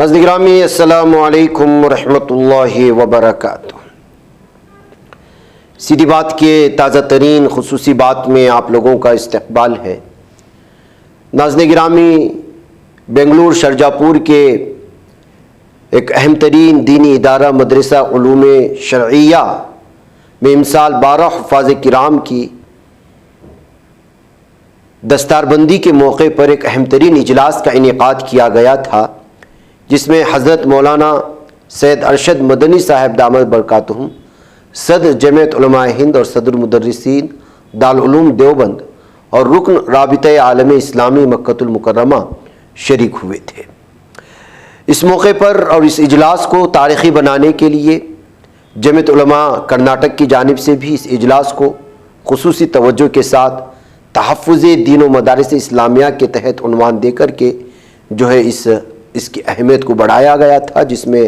ناظرین گرامی السلام علیکم ورحمۃ اللہ وبرکاتہ۔ سیدھی بات کے تازہ ترین خصوصی بات میں آپ لوگوں کا استقبال ہے۔ ناظرین گرامی، بنگلور شرجا پور کے ایک اہم ترین دینی ادارہ مدرسہ علوم شرعیہ میں امسال 12 حفاظ کرام کی دستار بندی کے موقع پر ایک اہم ترین اجلاس کا انعقاد کیا گیا تھا، جس میں حضرت مولانا سید ارشد مدنی صاحب دامت برکاتہم، صدر جمعیت علماء ہند اور صدر مدرسین دارالعلوم دیوبند اور رکن رابطہ عالم اسلامی مکہ المکرمہ شریک ہوئے تھے۔ اس موقع پر اور اس اجلاس کو تاریخی بنانے کے لیے جمعیت علماء کرناٹک کی جانب سے بھی اس اجلاس کو خصوصی توجہ کے ساتھ تحفظ دین و مدارس اسلامیہ کے تحت عنوان دے کر کے اس کی اہمیت کو بڑھایا گیا تھا، جس میں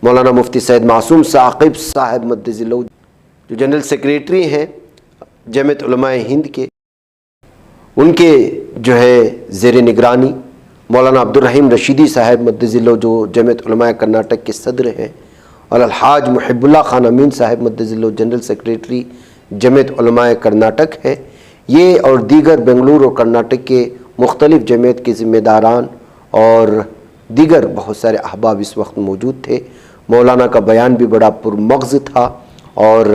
مولانا مفتی سید معصوم ثاقب صاحب مدظ اللہ جو جنرل سیکریٹری ہیں جمعیت علماء ہند کے، ان کے زیر نگرانی مولانا عبدالرحیم رشیدی صاحب مدظ اللہ جو جمعیت علماء کرناٹک کے صدر ہیں، اور الحاج محب اللہ خان امین صاحب مدظ اللہ جنرل سیکریٹری جمعیت علماء کرناٹک ہیں، یہ اور دیگر بنگلور اور کرناٹک کے مختلف جمعیت کے ذمہ داران اور دیگر بہت سارے احباب اس وقت موجود تھے۔ مولانا کا بیان بھی بڑا پرمغز تھا اور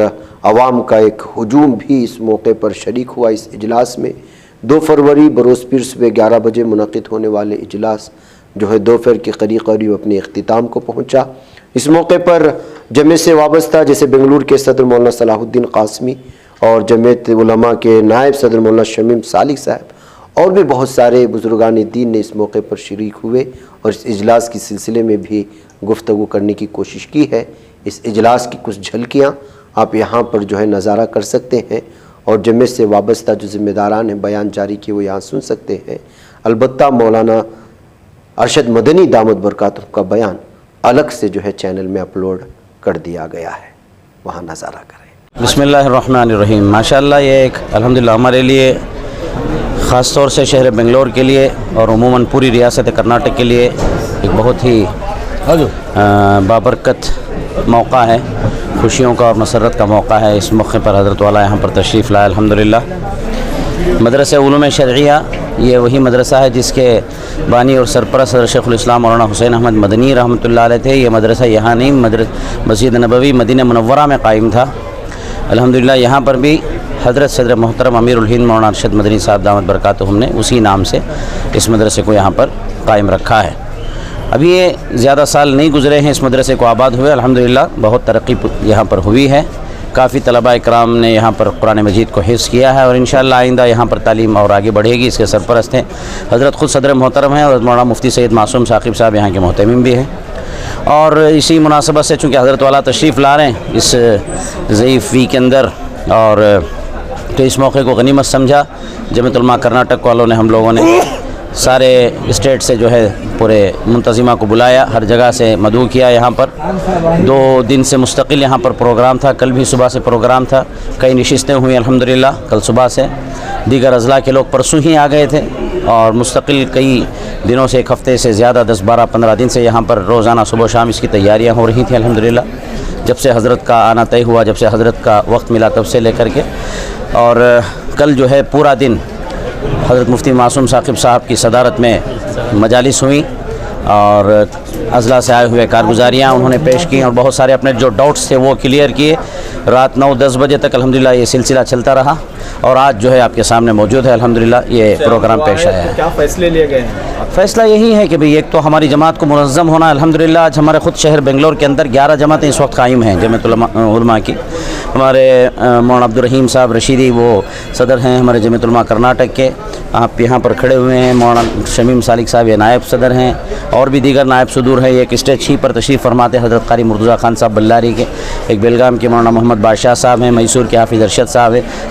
عوام کا ایک ہجوم بھی اس موقع پر شریک ہوا۔ اس اجلاس میں 2 فروری بروز پیر صبح 11 بجے منعقد ہونے والے اجلاس دوپہر کے قریب اپنے اختتام کو پہنچا۔ اس موقع پر جمعیت سے وابستہ جیسے بنگلور کے صدر مولانا صلاح الدین قاسمی اور جمعیت علماء کے نائب صدر مولانا شمیم صالح صاحب اور بھی بہت سارے بزرگان دین نے اس موقع پر شریک ہوئے اور اس اجلاس کے سلسلے میں بھی گفتگو کرنے کی کوشش کی ہے۔ اس اجلاس کی کچھ جھلکیاں آپ یہاں پر نظارہ کر سکتے ہیں، اور جمعیت سے وابستہ جو ذمہ داران ہیں بیان جاری کیے وہ یہاں سن سکتے ہیں۔ البتہ مولانا ارشد مدنی دامت برکاتہم کا بیان الگ سے چینل میں اپلوڈ کر دیا گیا ہے، وہاں نظارہ کریں۔ بسم اللہ الرحمن الرحیم۔ ماشاءاللہ یہ ایک الحمدللہ ہمارے لیے خاص طور سے شہر بنگلور کے لیے اور عموماً پوری ریاست کرناٹک کے لیے ایک بہت ہی بابرکت موقع ہے، خوشیوں کا اور مسرت کا موقع ہے۔ اس موقع پر حضرت والا یہاں پر تشریف لائے الحمدللہ۔ مدرسہ علوم شرعیہ یہ وہی مدرسہ ہے جس کے بانی اور سرپرست حضرت شیخ الاسلام مولانا حسین احمد مدنی رحمۃ اللہ علیہ تھے۔ یہ مدرسہ یہاں نہیں، مسجد نبوی مدینہ منورہ میں قائم تھا الحمدللہ۔ یہاں پر بھی حضرت صدر محترم امیر الہند مولانا ارشد مدنی صاحب دامت برکاتہم نے اسی نام سے اس مدرسے کو یہاں پر قائم رکھا ہے۔ ابھی یہ زیادہ سال نہیں گزرے ہیں اس مدرسے کو آباد ہوئے، الحمدللہ بہت ترقی یہاں پر ہوئی ہے۔ کافی طلباء اکرام نے یہاں پر قرآن مجید کو حفظ کیا ہے، اور انشاءاللہ آئندہ یہاں پر تعلیم اور آگے بڑھے گی۔ اس کے سرپرست ہیں حضرت خود صدر محترم ہیں، اور مولانا مفتی سید معصوم ثاقب صاحب یہاں کے محتمم بھی ہیں۔ اور اسی مناسبت سے چونکہ حضرت والا تشریف لا رہے ہیں اس ضعیف وی کے اندر، اور تو اس موقع کو غنیمت سمجھا جمعیت علماء کرناٹک والوں نے، ہم لوگوں نے سارے اسٹیٹ سے پورے منتظمہ کو بلایا، ہر جگہ سے مدعو کیا۔ یہاں پر 2 دن سے مستقل یہاں پر پروگرام تھا، کل بھی صبح سے پروگرام تھا، کئی نشستیں ہوئیں الحمدللہ کل صبح سے۔ دیگر اضلاع کے لوگ پرسوں ہی آ گئے تھے، اور مستقل کئی دنوں سے، 1 ہفتے سے زیادہ 10 12 15 دن سے یہاں پر روزانہ صبح و شام اس کی تیاریاں ہو رہی تھیں الحمدللہ، جب سے حضرت کا آنا طے ہوا، جب سے حضرت کا وقت ملا تب سے لے کر کے۔ اور کل پورا دن حضرت مفتی معصوم ثاقب صاحب کی صدارت میں مجالس ہوئیں، اور اضلاع سے آئے ہوئے کارگزاریاں انہوں نے پیش کی، اور بہت سارے اپنے جو ڈاؤٹس تھے وہ کلیئر کیے۔ رات 9 10 بجے تک الحمدللہ یہ سلسلہ چلتا رہا، اور آج آپ کے سامنے موجود ہے الحمدللہ یہ پروگرام پیش آیا ہے۔ کیا فیصلے لیے گئے ہیں؟ فیصلہ یہی ہے کہ ایک تو ہماری جماعت کو منظم ہونا الحمدللہ۔ آج ہمارے خود شہر بنگلور کے اندر 11 جماعتیں اس وقت قائم ہیں جمعیت علماء کی۔ ہمارے مولانا عبدالرحیم صاحب رشیدی وہ صدر ہیں ہمارے جمعیت علماء کرناٹک کے، آپ یہاں پر کھڑے ہوئے ہیں۔ مولانا شمیم صالح صاحب یہ نائب صدر ہیں، اور بھی دیگر نائب صدور ہیں۔ ایک اسٹیج ہی پر تشریف فرماتے حضرت قاری مرتضیٰ خان صاحب بلاری کے، ایک بیلگام کے مولانا محمد بادشاہ صاحب ہیں، میسور کے حافظ ارشد صاحب ہیں،